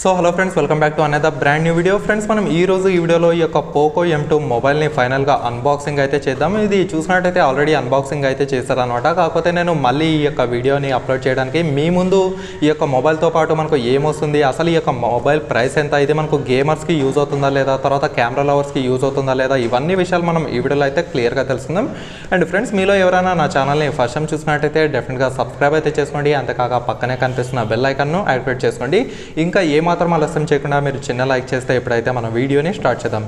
So hello friends, welcome back to another brand new video. Friends, మనం ఈ రోజు ఈ వీడియోలో ఈ యొక్క పోకో M2 మొబైల్ని ఫైనల్గా అన్బాక్సింగ్ అయితే చేద్దాం. ఇది చూసినట్టయితే ఆల్రెడీ అన్బాక్సింగ్ అయితే చేస్తారనమాట. కాకపోతే నేను మళ్ళీ ఈ యొక్క వీడియోని అప్లోడ్ చేయడానికి మీ ముందు ఈ యొక్క మొబైల్తో పాటు మనకు ఏమొస్తుంది, అసలు ఈ యొక్క మొబైల్ ప్రైస్ ఎంత, ఇది మనకు గేమర్స్కి యూజ్ అవుతుందా లేదా, తర్వాత కెమెరా లవర్స్కి యూజ్ అవుతుందా లేదా, ఇవన్నీ విషయాలు మనం ఈ వీడియోలో అయితే క్లియర్గా తెలుసుకుందాం. అండ్ ఫ్రెండ్స్, మీలో ఎవరైనా నా ఛానల్ని ఫస్ట్ టైం చూసినట్టయితే డెఫినెట్గా సబ్స్క్రైబ్ అయితే చేసుకోండి. అంతేకాక పక్కనే కనిపిస్తున్న బెల్ ఐకాన్ను యాక్టివేట్ చేసుకోండి. ఇంకా ఏమాత్రం ఆలస్యం చేయకుండా మీరు చిన్న లైక్ చేస్తే ఇప్పుడైతే మన వీడియోని స్టార్ట్ చేద్దాం.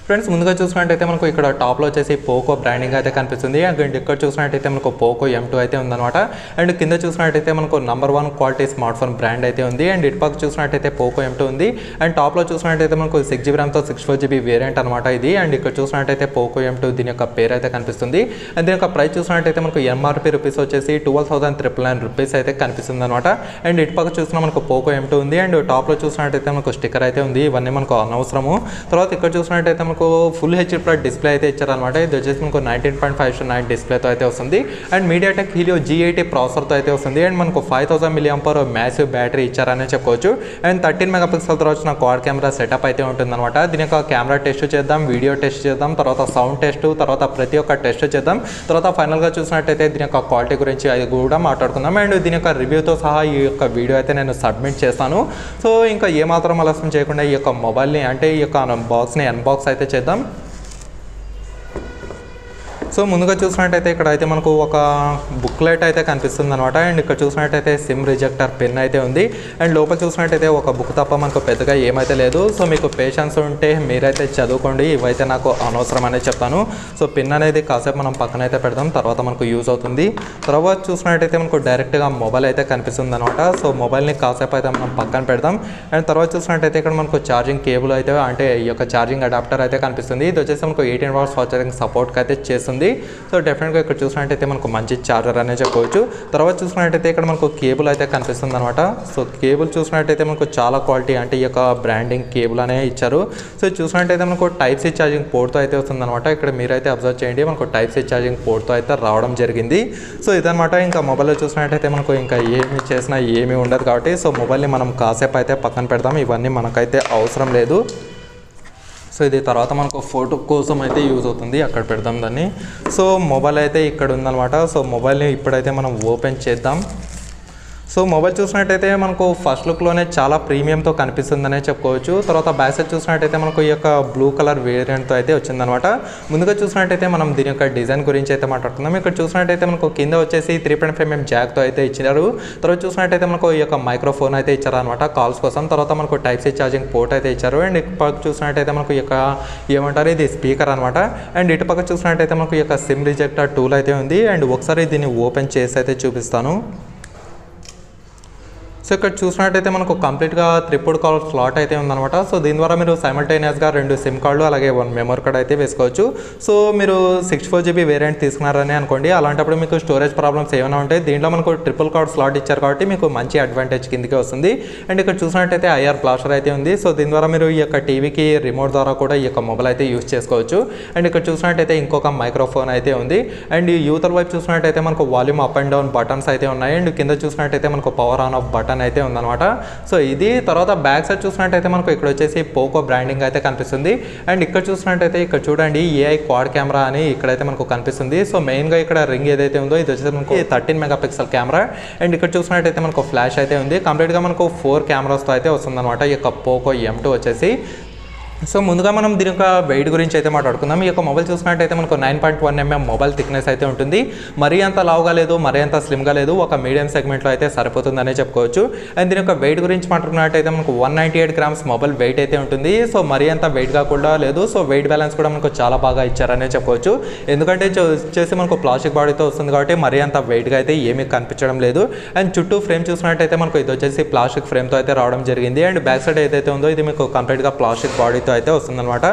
ఫ్రెండ్స్, ముందుగా చూసినట్టయితే మనకు ఇక్కడ టాప్లో వచ్చేసి పోకో బ్రాండింగ్ అయితే కనిపిస్తుంది. అండ్ ఇక్కడ చూసినట్టయితే మనకు పోకో M2 అయితే ఉందన్నమాట. అండ్ కింద చూసినట్టయితే మనకు number 1 quality smart phone brand అయితే ఉంది. అండ్ ఇటు పక్క చూసినట్టయితే పోకో M2 ఉంది. అండ్ టాప్లో చూసినట్టయితే మనకు 6GB ర్యామ్తో 64GB వేరియంట్ అనమాట ఇది. అండ్ ఇక్కడ చూసినట్టయితే పోకో M2 దీని యొక్క పేరు అయితే కనిపిస్తుంది. అండ్ దీని యొక్క ప్రైస్ చూసినట్టయితే మనకు MRP రూపీస్ వచ్చేసి 12,999 రూపీస్ అయితే కనిపిస్తుంది అనమాట. అండ్ ఇటు పక్క చూసిన మనకు పోకో M2 ఉంది. అండ్ టాప్లో చూసినట్టయితే మనకు స్టిక్కర్ అయితే ఉంది. ఇవన్నీ మనకు అనవసరము. తర్వాత ఇక్కడ చూసినట్టయితే మనకు ఫుల్ హెచ్డి ప్లస్ డిస్ప్లే అయితే ఇచ్చారనమాట. ఇది వచ్చేసి మనకు 19.5:9 డిస్ప్లేతో అయితే వస్తుంది. అండ్ MediaTek Helio G80 ప్రాసెసర్తో అయితే వస్తుంది. అండ్ మనకు 5000 mAh మ్యాసివ్ బ్యాటరీ ఇచ్చారనే చెప్పుకోవచ్చు. అండ్ 13 మెగాపిక్సెల్తో వచ్చిన క్వాడ్ కెమెరా సెటప్ అయితే ఉంటుందన్నమాట. దీని యొక్క కెమెరా టెస్ట్ చేద్దాం, వీడియో టెస్ట్ చేద్దాం, తర్వాత సౌండ్ టెస్ట్, తర్వాత ప్రతి ఒక్క టెస్ట్ చేద్దాం. తర్వాత ఫైనల్గా చూసినట్టయితే దీని యొక్క క్వాలిటీ గురించి అది కూడా మాట్లాడుకుందాం. అండ్ దీని యొక్క రివ్యూతో సహా ఈ యొక్క వీడియో అయితే నేను సబ్మిట్ చేస్తాను. సో ఇంకా ఏమాత్రం ఆలస్యం చేయకుండా ఈ యొక్క మొబైల్ని అంటే ఈ యొక్క బాక్స్ని అన్బాక్స్ అయితే చేద్దాం. సో ముందుగా చూసినట్టయితే ఇక్కడ అయితే మనకు ఒక బుక్లెట్ అయితే కనిపిస్తుంది అనమాట. అండ్ ఇక్కడ చూసినట్టయితే సిమ్ రిజెక్టర్ పెన్ అయితే ఉంది. అండ్ లోపల చూసినట్టయితే ఒక బుక్ తప్ప మనకు పెద్దగా ఏమైతే లేదు. సో మీకు పేషెన్స్ ఉంటే మీరైతే చదువుకోండి, ఇవైతే నాకు అనవసరం అనేది చెప్తాను. సో పెన్ అనేది కాసేపు మనం పక్కన అయితే పెడదాం, తర్వాత మనకు యూజ్ అవుతుంది. తర్వాత చూసినట్టయితే మనకు డైరెక్ట్గా మొబైల్ అయితే కనిపిస్తుంది అనమాట. సో మొబైల్ని కాసేపు అయితే మనం పక్కన పెడదాం. అండ్ తర్వాత చూసినట్టయితే ఇక్కడ మనకు ఛార్జింగ్ కేబుల్ అయితే అంటే ఈ యొక్క ఛార్జింగ్ అడాప్టర్ అయితే కనిపిస్తుంది. ఇది వచ్చేసి మనకు 18 watts ఫాస్ట్ ఛార్జింగ్ సపోర్ట్కి అయితే చేస్తుంది. సో డెఫినెట్గా ఇక్కడ చూసినట్టయితే మనకు మంచి ఛార్జర్ అనే చెప్పవచ్చు. తర్వాత చూసినట్టయితే ఇక్కడ మనకు కేబుల్ అయితే కనిపిస్తుంది అనమాట. సో కేబుల్ చూసినట్టయితే మనకు చాలా క్వాలిటీ అంటే ఈ యొక్క బ్రాండింగ్ కేబుల్ అనే ఇచ్చారు. సో చూసినట్టయితే మనకు Type-C ఛార్జింగ్ పోర్ట్తో అయితే వస్తుంది అనమాట. ఇక్కడ మీరైతే అబ్జర్వ్ చేయండి, మనకు Type-C ఛార్జింగ్ పోర్ట్తో అయితే రావడం జరిగింది. సో ఇదనమాట. ఇంకా మొబైల్లో చూసినట్టయితే మనకు ఇంకా ఏమి చేసినా ఏమీ ఉండదు కాబట్టి సో మొబైల్ని మనం కాసేపు అయితే పక్కన పెడదాం, ఇవన్నీ మనకైతే అవసరం లేదు. సో ఇది తర్వాత మనకు ఫోటో కోసం అయితే యూజ్ అవుతుంది, అక్కడ పెడదాం దాన్ని. సో మొబైల్ అయితే ఇక్కడ ఉందన్నమాట. సో మొబైల్ని ఇప్పుడైతే మనం ఓపెన్ చేద్దాం. సో మొబైల్ చూసినట్టయితే మనకు ఫస్ట్ లుక్లోనే చాలా ప్రీమియంతో కనిపిస్తుందనే చెప్పుకోవచ్చు. తర్వాత బ్యాక్ సైడ్ చూసినట్టయితే మనకు ఈ యొక్క బ్లూ కలర్ వేరియంట్తో అయితే వచ్చిందనమాట. ముందుగా చూసినట్టయితే మనం దీని యొక్క డిజైన్ గురించి అయితే మాట్లాడుతున్నాం. ఇక్కడ చూసినట్టయితే మనకు కింద వచ్చేసి 3.5mm జాక్తో అయితే ఇచ్చినారు. తర్వాత చూసినట్టయితే మనకు ఈ యొక్క మైక్రోఫోన్ అయితే ఇచ్చారనమాట కాల్స్ కోసం. తర్వాత మనకు Type-C ఛార్జింగ్ పోర్ట్ అయితే ఇచ్చారు. అండ్ ఇటు పక్క చూసినట్టయితే మనకు ఈ యొక్క ఏమంటారు, ఇది స్పీకర్ అనమాట. అండ్ ఇటు పక్క చూసినట్టయితే మనకు ఈ యొక్క సిమ్ రిజెక్టర్ టూల్ అయితే ఉంది. అండ్ ఒకసారి దీన్ని ఓపెన్ చేసి అయితే చూపిస్తాను. సో ఇక్కడ చూసినట్టయితే మనకు కంప్లీట్గా 3 కాల్ స్లాట్ అయితే ఉందన్నమాట. సో దీని ద్వారా మీరు సైమల్టేనియస్గా 2 సిమ్ కార్డులు అలాగే 1 మెమరీ కార్డ్ అయితే వేసుకోవచ్చు. సో మీరు 64GB వేరియంట్ తీసుకున్నారని అనుకోండి, అలాంటప్పుడు మీకు స్టోరేజ్ ప్రాబ్లమ్స్ ఏమైనా ఉంటాయి. దీంట్లో మనకు 3 కార్డ్ స్లాట్ ఇచ్చారు కాబట్టి మీకు మంచి అడ్వాంటేజ్ కిందకే వస్తుంది. అండ్ ఇక్కడ చూసినట్టయితే IR ఫ్లాషర్ అయితే ఉంది. సో దీని ద్వారా మీరు ఈ యొక్క టీవీకి రిమోట్ ద్వారా కూడా ఈ యొక్క మొబైల్ అయితే యూజ్ చేసుకోవచ్చు. అండ్ ఇక్కడ చూసినట్టయితే ఇంకొక మైక్రోఫోన్ అయితే ఉంది. అండ్ ఈ యూతల వైపు చూసినట్టయితే మనకు volume up and down buttons అయితే ఉన్నాయి. అండ్ కింద చూసినట్టయితే మనకు పవర్ ఆన్ ఆఫ్ బటన్ అయితే ఉందన్నమాట. సో ఇది తర్వాత బ్యాక్ సైడ్ చూసినట్టయితే మనకు ఇక్కడ వచ్చేసి పోకో బ్రాండింగ్ అయితే కనిపిస్తుంది. అండ్ ఇక్కడ చూసినట్టయితే ఇక్కడ చూడండి AI క్వాడ్ కెమెరా అని ఇక్కడైతే మనకు కనిపిస్తుంది. సో మెయిన్గా ఇక్కడ రింగ్ ఏదైతే ఉందో ఇది వచ్చేసి మనకు 13 మెగాపిక్సెల్ కెమెరా. అండ్ ఇక్కడ చూసినట్టయితే మనకు ఫ్లాష్ అయితే ఉంది. కంప్లీట్గా మనకు 4 కెమెరాస్తో అయితే వస్తుందన్నమాట ఈ యొక్క పోకో M2 వచ్చేసి. సో ముందుగా మనం దీని యొక్క వెయిట్ గురించి అయితే మాట్లాడుకుందాం. ఈ యొక్క మొబైల్ చూసినట్టయితే మనకు 9.1mm మొబైల్ థిక్నెస్ అయితే ఉంటుంది. మరీ అంత లావుగా లేదు, మరీ అంత స్లిమ్గా లేదు, ఒక మీడియం సెగ్మెంట్లో అయితే సరిపోతుందనే చెప్పుకోవచ్చు. అండ్ దీని యొక్క వెయిట్ గురించి మాట్లాడుకున్నట్టయితే మనకు 198 grams మొబైల్ వెయిట్ అయితే ఉంటుంది. సో మరీ అంత వెయిట్గా కూడా లేదు. సో వెయిట్ బ్యాలెన్స్ కూడా మనకు చాలా బాగా ఇచ్చారనే చెప్పవచ్చు. ఎందుకంటే వచ్చేసి మనకు ప్లాస్టిక్ బాడీతో వస్తుంది కాబట్టి మరీ అంత వెయిట్గా అయితే ఏమీ కనిపించడం లేదు. అండ్ చుట్టూ ఫ్రేమ్ చూసినట్టయితే మనకు ఇది వచ్చేసి ప్లాస్టిక్ ఫ్రేమ్తో అయితే రావడం జరిగింది. అండ్ బ్యాక్ సైడ్ ఏదైతే ఉందో ఇది మీకు కంప్లీట్గా ప్లాస్టిక్ బాడీతో అయితే వస్తుందన్నమాట.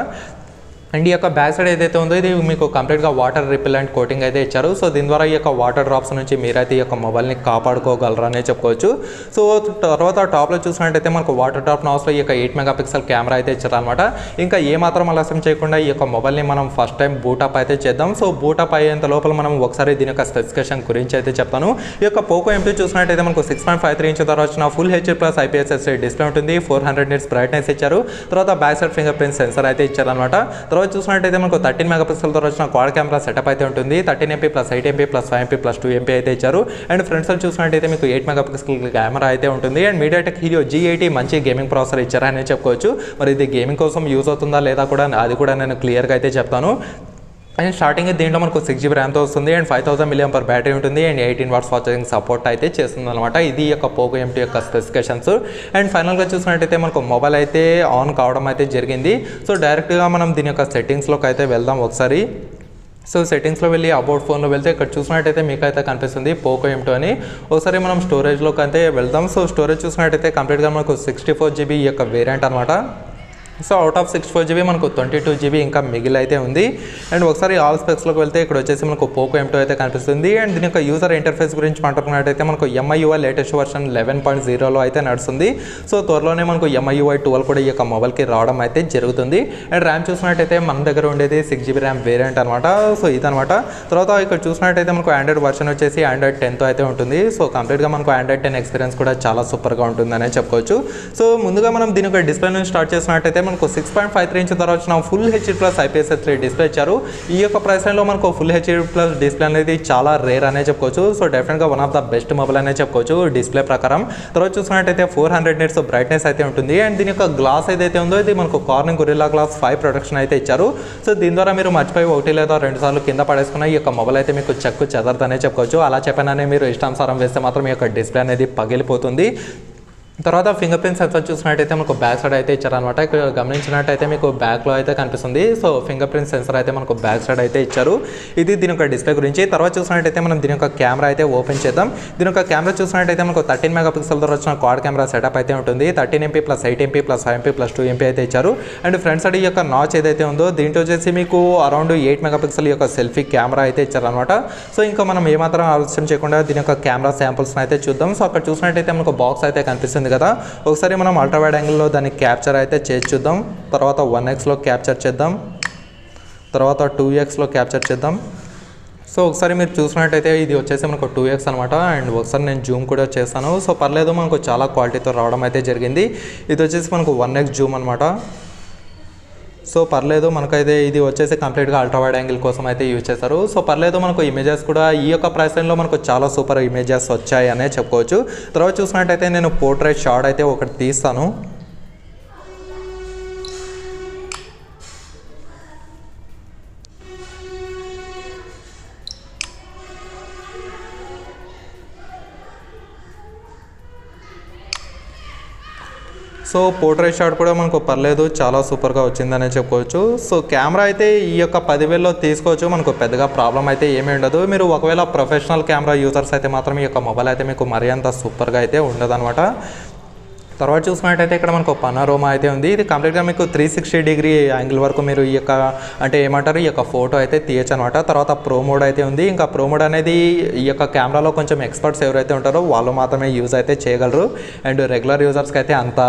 అండ్ ఈ యొక్క బ్యాక్ సైడ్ ఏదైతే ఉందో ఇది మీకు కంప్లీట్గా వాటర్ రిపెలెంట్ కోటింగ్ అయితే ఇచ్చారు. సో దీని ద్వారా ఈ యొక్క వాటర్ డ్రాప్స్ నుంచి మీరైతే ఈ యొక్క మొబైల్ని కాపాడుకోగలరు అనే చెప్పుకోవచ్చు. సో తర్వాత టాప్లో చూసినట్టయితే మనకు వాటర్ డ్రాప్ నాస్లో ఈ యొక్క 8 మెగాపిక్సెల్ కెమెరా అయితే ఇచ్చారనమాట. ఇంకా ఏమాత్రం ఆలస్యం చేయకుండా ఈ యొక్క మొబైల్ని మనం ఫస్ట్ టైం బూటప్ అయితే చేద్దాం. సో బూటప్ అయ్యేంత లోపల మనం ఒకసారి దీని యొక్క స్పెసిఫికేషన్ గురించి అయితే చెప్తాను. ఈ యొక్క పోకో M2 చూసినట్టయితే మనకు 6.53 ఇంచ్ ద్వారా వచ్చిన ఫుల్ HD+ IPS డిస్ప్లే ఉంటుంది. 400 nits బ్రైట్నెస్ ఇచ్చారు. తర్వాత back side finger print sensor అయితే ఇచ్చారనమాట. తర్వాత చూసినట్టయితే మనకు 13 మెగాపిక్సెల్ తో వచ్చిన క్వాడ్ కెమెరా సెటప్ అయితే ఉంటుంది. 13MP + 8MP + 5MP + 2MP అయితే ఇచ్చారు. అండ్ ఫ్రంట్ సైడ్ చూసినట్టయితే మీకు 8 మెగాపిక్సెల్ కెమెరా అయితే ఉంటుంది. అండ్ MediaTek Helio G80 మంచి గేమింగ్ ప్రాసెసర్ ఇచ్చారని చెప్పుకోవచ్చు. మరి ఇది గేమింగ్ కోసం యూజ్ అవుతుందా లేదా కూడా అది కూడా నేను క్లియర్గా అయితే చెప్తాను. అండ్ స్టార్టింగ్ దీంట్లో మనకు 6GB ర్యామ్తో వస్తుంది. అండ్ 5000 mAh బ్యాటరీ ఉంటుంది. అండ్ 18 watts ఛార్జింగ్ సపోర్ట్ అయితే చేస్తుంది అనమాట. ఇది యొక్క పోకో M2 యొక్క స్పెసిఫికేషన్స్. అండ్ ఫైనల్గా చూసినట్టయితే మనకు మొబైల్ అయితే ఆన్ కావడం అయితే జరిగింది. సో డైరెక్ట్గా మనం దీని యొక్క సెట్టింగ్స్లోకి అయితే వెళ్దాం ఒకసారి. సో సెట్టింగ్స్లో వెళ్ళి అబౌట్ ఫోన్లో వెళ్తే ఇక్కడ చూసినట్టయితే మీకు అయితే కనిపిస్తుంది పోకో M2 అని. ఒకసారి మనం స్టోరేజ్లోకి అయితే వెళ్దాం. సో స్టోరేజ్ చూసినట్టయితే కంప్లీట్గా మనకు 64GB ఈ యొక్క వేరియంట్ అనమాట. సో అవుట్ ఆఫ్ 64GB మనకు 22GB ఇంకా మిగిలి అయితే ఉంది. అండ్ ఒకసారి ఆల్ స్పెక్స్లోకి వెళ్తే ఇక్కడ వచ్చేసి మనకు పోకో M2 అయితే కనిపిస్తుంది. అండ్ దీని యొక్క యూజర్ ఇంటర్ఫేస్ గురించి మాట్లాడుకున్నట్టయితే మనకు MIUI లేటెస్ట్ వర్షన్ 11.0లో అయితే నడుస్తుంది. సో త్వరలోనే మనకు MIUI 12 కూడా ఈ యొక్క మొబైల్కి రావడం అయితే జరుగుతుంది. అండ్ ర్యామ్ చూసినట్టయితే మన దగ్గర ఉండేది 6GB ర్యామ్ వేరియంట్ అనమాట. సో ఇదనమాట. తర్వాత ఇక్కడ చూసినట్టయితే మనకు ఆండ్రాయిడ్ వర్షన్ వచ్చేసి ఆండ్రాయిడ్ 10తో అయితే ఉంటుంది. సో కంప్లీట్గా మనకు ఆండ్రాయిడ్ 10 ఎక్స్పీరియన్స్ కూడా చాలా సూపర్గా ఉంటుందనే చెప్పుకోవచ్చు. సో ముందుగా మనం దీని యొక్క డిస్ప్లే నుంచి స్టార్ట్ చేసినట్టయితే మనకు 6.53 ఇంచ్ ద్వారా వచ్చిన ఫుల్ HD+ IPS డిస్ప్లే ఇచ్చారు. ఈ యొక్క ప్రైస్ లైన్లో మనకు ఫుల్ HD+ డిస్ప్లే అనేది చాలా రేర్ అనే చెప్పుకోవచ్చు. సో డెఫినెట్గా one of the best mobile అనే చెప్పుకోవచ్చు డిస్ప్లే ప్రకారం. తర్వాత చూసినట్టయితే 400 nits బ్రైట్నెస్ అయితే ఉంటుంది. అండ్ దీని యొక్క గ్లాస్ ఏదైతే ఉందో ఇది మనకు కార్నింగ్ గొరిల్లా గ్లాస్ 5 ప్రొటెక్షన్ అయితే ఇచ్చారు. సో దీని ద్వారా మీరు మర్చిపోయి 1 లేదా 2 సార్లు కింద పడేసుకున్న ఈ యొక్క మొబైల్ అయితే మీకు చెక్కు చెదరదనే చెప్పుకోవచ్చు. అలా చెప్పగానే మీరు ఇష్టానుసారం వేస్తే మాత్రం ఈ యొక్క డిస్ప్లే అనేది పగిలిపోతుంది. తర్వాత ఫింగర్ ప్రింట్ సెన్సర్ చూసినట్టయితే మనకు బ్యాక్ సైడ్ అయితే ఇచ్చారనమాట. ఇక్కడ గమనించినట్టయితే మీకు బ్యాక్లో అయితే కనిపిస్తుంది. సో ఫింగర్ ప్రింట్ సెన్సర్ అయితే మనకు బ్యాక్ సైడ్ అయితే ఇచ్చారు. ఇది దీని యొక్క డిస్ప్లే గురించి. తర్వాత చూసినట్టయితే మనం దీని యొక్క కెమెరా అయితే ఓపెన్ చేద్దాం. దీని యొక్క కెమెరా చూసినట్టయితే మనకు 13 మెగాపిక్సెల్ ద్వారా వచ్చిన క్వాడ్ కెమెరా సెటప్ అయితే ఉంటుంది. 13MP + 8MP + 5MP + 2MP అయితే ఇచ్చారు. అండ్ ఫ్రంట్ సైడ్ ఈ యొక్క నాచ్ ఏదైతే ఉందో దీంట్లో వచ్చేసి మీకు అరౌండ్ 8 మెగాపిక్సెల్ యొక్క సెల్ఫీ కెమెరా అయితే ఇచ్చారనమాట. సో ఇంకా మనం ఏమాత్రం ఆలోచన చేయకుండా దీని యొక్క కెమెరా శాంపుల్స్ని అయితే చూద్దాం. సో అక్కడ చూసినట్టయితే మనకు బాక్స్ అయితే కనిపిస్తుంది కదా. ఒకసారి మనం అల్ట్రా వైడ్ యాంగిల్లో దాన్ని క్యాప్చర్ అయితే చేసి చూద్దాం. తర్వాత 1xలో క్యాప్చర్ చేద్దాం. తర్వాత 2xలో క్యాప్చర్ చేద్దాం. సో ఒకసారి మీరు చూసినట్టయితే ఇది వచ్చేసి మనకు 2x అనమాట. అండ్ ఒకసారి నేను జూమ్ కూడా చేస్తాను. సో పర్లేదు మనకు చాలా క్వాలిటీతో రావడం అయితే జరిగింది. ఇది వచ్చేసి మనకు 1x జూమ్ అనమాట. సో పర్లేదు మనకైతే ఇది వచ్చేసి కంప్లీట్గా అల్ట్రా వైడ్ యాంగిల్ కోసం అయితే యూజ్ చేస్తారు. సో పర్లేదు మనకు ఇమేజెస్ కూడా ఈ యొక్క ప్రైస్ లైన్లో మనకు చాలా సూపర్ ఇమేజెస్ వచ్చాయి అనే చెప్పుకోవచ్చు. తర్వాత చూసినట్టయితే నేను పోర్ట్రేట్ షాట్ అయితే ఒకటి తీస్తాను. సో పోర్ట్రేట్ షాట్ కూడా మనకు పర్లేదు చాలా సూపర్గా వచ్చిందనే చెప్పుకోవచ్చు. సో కెమెరా అయితే ఈ యొక్క 10,000లో తీసుకోవచ్చు. మనకు పెద్దగా ప్రాబ్లం అయితే ఏమీ ఉండదు. మీరు ఒకవేళ ప్రొఫెషనల్ కెమెరా యూజర్స్ అయితే మాత్రం ఈ యొక్క మొబైల్ అయితే మీకు మరీ అంత సూపర్గా అయితే ఉండదన్నమాట. తర్వాత చూసినట్టయితే ఇక్కడ మనకు పనారోమా అయితే ఉంది. ఇది కంప్లీట్గా మీకు 360 యాంగిల్ వరకు మీరు ఈ యొక్క అంటే ఏమంటారు ఈ యొక్క ఫోటో అయితే తీయచ్చు అనమాట. తర్వాత ప్రో మోడ్ అయితే ఉంది. ఇంకా ప్రో మోడ్ అనేది ఈ యొక్క కెమెరాలో కొంచెం ఎక్స్పర్ట్స్ ఎవరైతే ఉంటారో వాళ్ళు మాత్రమే యూజ్ అయితే చేయగలరు. అండ్ రెగ్యులర్ యూజర్స్కి అయితే అంత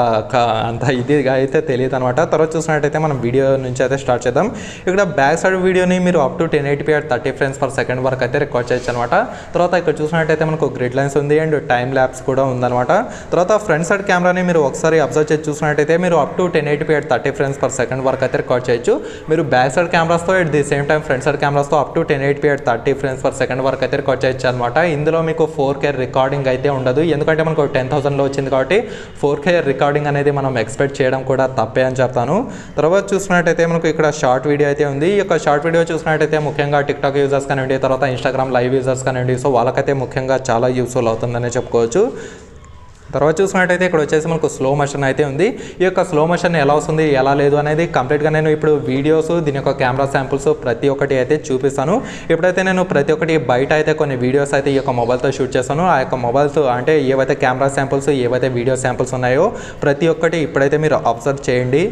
ఇదిగా అయితే తెలియదు అనమాట. తర్వాత చూసినట్టయితే మనం వీడియో నుంచి అయితే స్టార్ట్ చేద్దాం. ఇక్కడ బ్యాక్ సైడ్ వీడియోని మీరు up to 1080p at 30 frames per second వరకు అయితే రికార్డ్ చేయొచ్చు అనమాట. తర్వాత ఇక్కడ చూసినట్టయితే మనకు గ్రిడ్ లైన్స్ ఉంది. అండ్ టైమ్ ల్యాప్స్ కూడా ఉందన్నమాట. తర్వాత ఫ్రంట్ సైడ్ కెమెరాని మీరు ఒకసారి అబ్జర్వ్ చేసి చూసినట్టయితే మీరు up to 1080p at 30 frames per second వరకు అయితే రికార్డ్ చేయొచ్చు. మీరు బ్యాక్ సైడ్ కెమెరాస్తో at the same time front side కెమెరాస్తో up to 1080p at 30 frames per second వరకు అయితే రికార్డ్ చేయొచ్చు అనమాట. ఇందులో మీకు 4K రికార్డింగ్ అయితే ఉండదు. ఎందుకంటే మనకు 10,000లో వచ్చింది కాబట్టి 4K రికార్డింగ్ అనేది మనం ఎక్స్పెక్ట్ చేయడం కూడా తప్పే అని చెప్తాను. తర్వాత చూసినట్టయితే మనకు ఇక్కడ షార్ట్ వీడియో అయితే ఉంది. ఈ యొక్క షార్ట్ వీడియో చూసినట్టయితే ముఖ్యంగా టిక్టాక్ యూజర్స్ కానివ్వండి, తర్వాత ఇన్స్టాగ్రామ్ లైవ్ యూజర్స్ కానివ్వండి, సో వాళ్ళకైతే ముఖ్యంగా చాలా యూస్ఫుల్ అవుతుందనే చెప్పుకోవచ్చు. తర్వాత చూసినట్టయితే ఇక్కడ వచ్చేసి మనకు స్లో మోషన్ అయితే ఉంది. ఈ యొక్క స్లో మోషన్ ఎలా వస్తుంది ఎలా లేదు అనేది కంప్లీట్గా నేను ఇప్పుడు వీడియోస్ దీని యొక్క కెమెరా శాంపుల్స్ ప్రతి ఒక్కటి అయితే చూపిస్తాను. ఇప్పుడైతే నేను ప్రతి ఒక్కటి బయట అయితే కొన్ని వీడియోస్ అయితే ఈ యొక్క మొబైల్తో షూట్ చేస్తాను. ఆ యొక్క మొబైల్స్ అంటే ఏవైతే కెమెరా శాంపుల్స్ ఏవైతే వీడియో శాంపుల్స్ ఉన్నాయో ప్రతి ఒక్కటి ఇప్పుడైతే మీరు అబ్జర్వ్ చేయండి.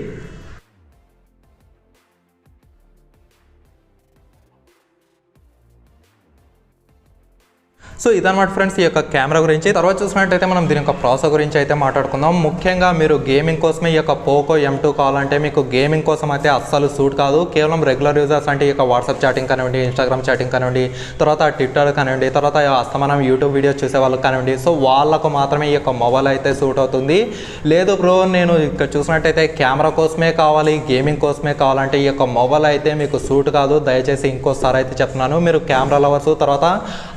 సో ఇదన్నమాట ఫ్రెండ్స్ ఈ యొక్క కెమెరా గురించి. తర్వాత చూసినట్టయితే మనం దీని యొక్క ప్రాసెసర్ గురించి అయితే మాట్లాడుకుందాం. ముఖ్యంగా మీరు గేమింగ్ కోసమే ఈ యొక్క పోకో M2 కావాలంటే మీకు గేమింగ్ కోసం అయితే అస్సలు సూట్ కాదు. కేవలం రెగ్యులర్ యూజర్స్ అంటే ఈ యొక్క వాట్సాప్ చాటింగ్ కానివ్వండి, ఇన్స్టాగ్రామ్ చాటింగ్ కానివ్వండి, తర్వాత ట్విట్టర్ కానివ్వండి, తర్వాత అస్తమానం యూట్యూబ్ వీడియోస్ చూసే వాళ్ళకి కానివ్వండి, సో వాళ్ళకు మాత్రమే ఈ యొక్క మొబైల్ అయితే సూట్ అవుతుంది. లేదు బ్రో నేను ఇక్కడ చూసినట్టయితే కెమెరా కోసమే కావాలి, గేమింగ్ కోసమే కావాలంటే ఈ యొక్క మొబైల్ అయితే మీకు సూట్ కాదు. దయచేసి ఇంకోసారి అయితే చెప్తున్నాను, మీరు కెమెరా లవర్స్ తర్వాత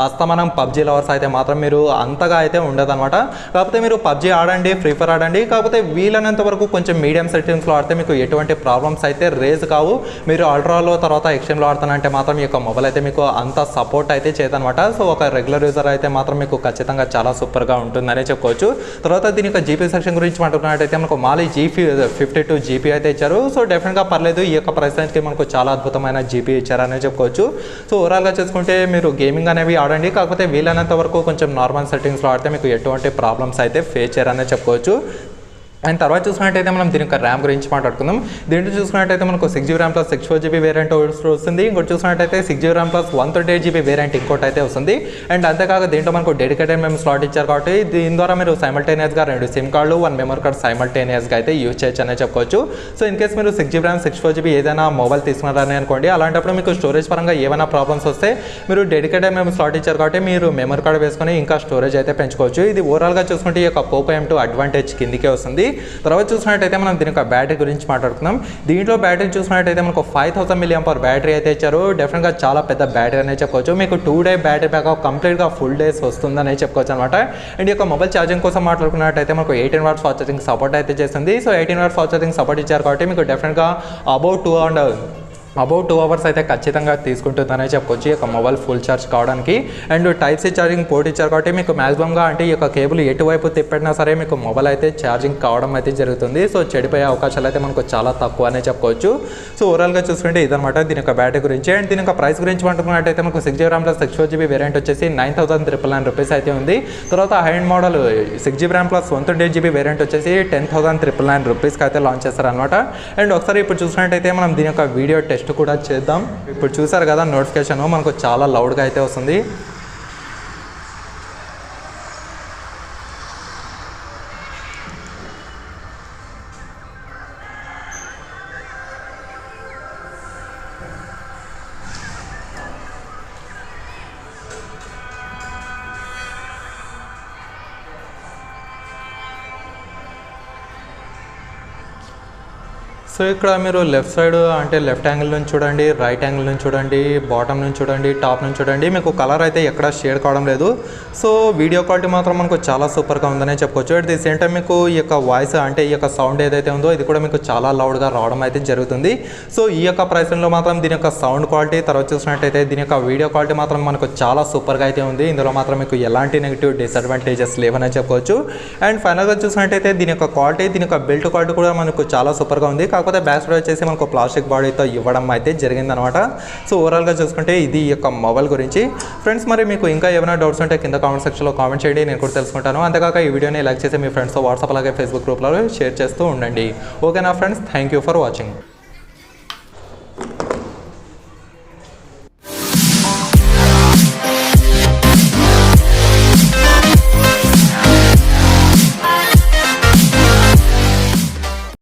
అస్తమానం పబ్జీ లవర్స్ అయితే మాత్రం మీరు అంతగా అయితే ఉండదన్నమాట. కాకపోతే మీరు పబ్జీ ఆడండి, ఫ్రీ ఫైర్ ఆడండి, కాకపోతే వీలైనంత వరకు కొంచెం మీడియం సెట్టింగ్స్లో ఆడితే మీకు ఎటువంటి ప్రాబ్లమ్స్ అయితే రేజ్ కావు. మీరు అల్ట్రాలో తర్వాత ఎక్స్ట్రీమ్లో ఆడుతానంటే మాత్రం ఈ యొక్క మొబైల్ అయితే మీకు అంత సపోర్ట్ అయితే చేయదనమాట. సో ఒక రెగ్యులర్ యూజర్ అయితే మాత్రం మీకు ఖచ్చితంగా చాలా సూపర్గా ఉంటుందనే చెప్పుకోవచ్చు. తర్వాత దీని యొక్క జీపీ సెక్షన్ గురించి మాట్లాడుకున్నట్టయితే మనకు మాలి G52 GB అయితే ఇచ్చారు. సో డెఫినెట్గా పర్లేదు, ఈ యొక్క ప్రైస్కి మనకు చాలా అద్భుతమైన జీపీ ఇచ్చారనే చెప్పుకోవచ్చు. సో ఓవరాల్గా చూసుకుంటే మీరు గేమింగ్ అనేవి ఆడండి, కాకపోతే వీలైనంత వరకు కొంచెం నార్మల్ సెట్టింగ్స్లో ఆడితే మీకు ఎటువంటి ప్రాబ్లమ్స్ అయితే ఫేస్ చేయరనే చెప్పుకోవచ్చు. అండ్ తర్వాత చూసుకున్నట్టయితే మనం దీని యొక్క ర్యామ్ గురించి మాట్లాడుకుందాం. దీంట్లో చూసుకున్నట్టయితే మనకు 6GB RAM plus 64GB variant వస్తుంది. ఇంకోటి చూసుకున్నట్టయితే 6GB RAM plus 128GB variant ఇంకోటి అయితే వస్తుంది. అండ్ అంతేకాక దీంట్లో మనకు డెడికేటెడ్ మేము స్లాట్ ఇచ్చారు కాబట్టి దీని ద్వారా మీరు సైమల్టేనియస్గా 2 సిమ్ కార్డులు 1 మెమరీ కార్డ్ సైమల్టేనియస్గా అయితే యూజ్ చేయొచ్చు అనే చెప్పుకోవచ్చు. సో ఇన్ కేస్ మీరు 6GB ర్యామ్ 64GB ఏదైనా మొబైల్ తీసుకున్నారని అనుకోండి, అలాంటప్పుడు మీకు స్టోరేజ్ పరంగా ఏమైనా ప్రాబ్లమ్స్ వస్తే మీరు డెడికేటెడ్ మేము స్లాట్ ఇచ్చారు కాబట్టి మీరు మెమరీ కార్డ్ వేసుకొని ఇంకా స్టోరేజ్ అయితే పెంచుకోవచ్చు. ఇది ఓవరాల్గా చూసుకుంటే ఈ యొక్క పోకో M2 అడ్వాంటేజ్ కిందికే వస్తుంది. తర్వాత చూసినట్టయితే మనం దీని యొక్క బ్యాటరీ గురించి మాట్లాడుకుందాం. దీంట్లో బ్యాటరీ చూసినట్టయితే మనకు 5000 mAh బ్యాటరీ అయితే ఇచ్చారు. డెఫినెట్గా చాలా పెద్ద బ్యాటరీ అనే చెప్పుకోవచ్చు. మీకు 2 డే బ్యాటరీ బ్యాకప్ కంప్లీట్గా ఫుల్ డేస్ వస్తుందని చెప్పుకోవచ్చు అనమాట. అండ్ ఈ యొక్క మొబైల్ ఛార్జింగ్ కోసం మాట్లాడుకున్నట్టయితే మనకు 18 వాట్స్ ఫాస్ట్ ఛార్జింగ్ సపోర్ట్ అయితే చేస్తుంది. So 18 watts fast charging support ఇచ్చారు కాబట్టి మీకు డెఫినెట్గా అబౌట్ 2 hours అయితే ఖచ్చితంగా తీసుకుంటుందనే చెప్పుకోవచ్చు ఈ యొక్క మొబైల్ ఫుల్ ఛార్జ్ కావడానికి. అండ్ Type-C ఛార్జింగ్ పోర్ట్ ఇచ్చారు కాబట్టి మీకు మ్యాక్సిమంగా అంటే ఈ యొక్క కేబుల్ ఎటువైపు తిప్పినా సరే మీకు మొబైల్ అయితే ఛార్జింగ్ కావడం అయితే జరుగుతుంది. సో చెడిపోయే అవకాశాలు అయితే మనకు చాలా తక్కువ అనే చెప్పుకోవచ్చు. సో ఓవరాల్గా చూసుకుంటే ఇదనమాట దీని యొక్క బ్యాటరీ గురించి. అండ్ దీని యొక్క ప్రైస్ గురించి మాట్లాడుకున్నట్టయితే మనకు 6GB RAM plus 64GB variant వచ్చేసి 9,999 రూపీస్ అయితే ఉంది. తర్వాత high and model 6GB RAM plus 128GB variant వచ్చేసి 10,999 రూపీస్కి అయితే లాంచ్ చేస్తారనమాట. అండ్ ఒకసారి ఇప్పుడు చూసినట్టయితే మనం దీని యొక్క వీడియో టెస్ట్ కూడా చేద్దాం. ఇప్పుడు చూసారు కదా నోటిఫికేషన్ మనకు చాలా లౌడ్గా అయితే వస్తుంది. సో ఇక్కడ మీరు లెఫ్ట్ సైడ్ అంటే లెఫ్ట్ యాంగిల్ నుంచి చూడండి, రైట్ యాంగిల్ నుంచి చూడండి, బాటమ్ నుంచి చూడండి, టాప్ నుంచి చూడండి, మీకు కలర్ అయితే ఎక్కడ షేడ్ కావడం లేదు. సో వీడియో క్వాలిటీ మాత్రం మనకు చాలా సూపర్గా ఉందనే చెప్పుకోవచ్చు. అట్ ది సేమ్ టైం మీకు ఈ యొక్క వాయిస్ అంటే ఈ యొక్క సౌండ్ ఏదైతే ఉందో ఇది కూడా మీకు చాలా లౌడ్గా రావడం అయితే జరుగుతుంది. సో ఈ యొక్క ప్రైస్లో మాత్రం దీని యొక్క సౌండ్ క్వాలిటీ తర్వాత చూసినట్టయితే దీని యొక్క వీడియో క్వాలిటీ మాత్రం మనకు చాలా సూపర్గా అయితే ఉంది. ఇందులో మాత్రం మీకు ఎలాంటి నెగిటివ్ డిసడ్వాంటేజెస్ లేవనే చెప్పుకోవచ్చు. అండ్ ఫైనల్గా చూసినట్టయితే దీని యొక్క క్వాలిటీ దీని యొక్క బిల్ట్ క్వాలిటీ కూడా మనకు చాలా సూపర్గా ఉంది. కాకపోతే బ్యాక్ సైడ్ వచ్చేసి మనకు ప్లాస్టిక్ బాడీతో ఇవ్వడం అయితే జరిగిందనమాట. సో ఓవరాల్గా చూసుకుంటే ఇది ఈ యొక్క మొబైల్ గురించి. ఫ్రెండ్స్ మరి మీకు ఇంకా ఏమైనా డౌట్స్ ఉంటే కింద కామెంట్ సెక్షన్లో కామెంట్ చేయండి, నేను కూడా తెలుసుకుంటాను. అంతేకాక ఈ వీడియోని లైక్ చేసి మీ ఫ్రెండ్స్తో వాట్సాప్ అలాగే ఫేస్బుక్ గ్రూప్లో షేర్ చేస్తూ ఉండండి. ఓకేనా friends, thank you for watching.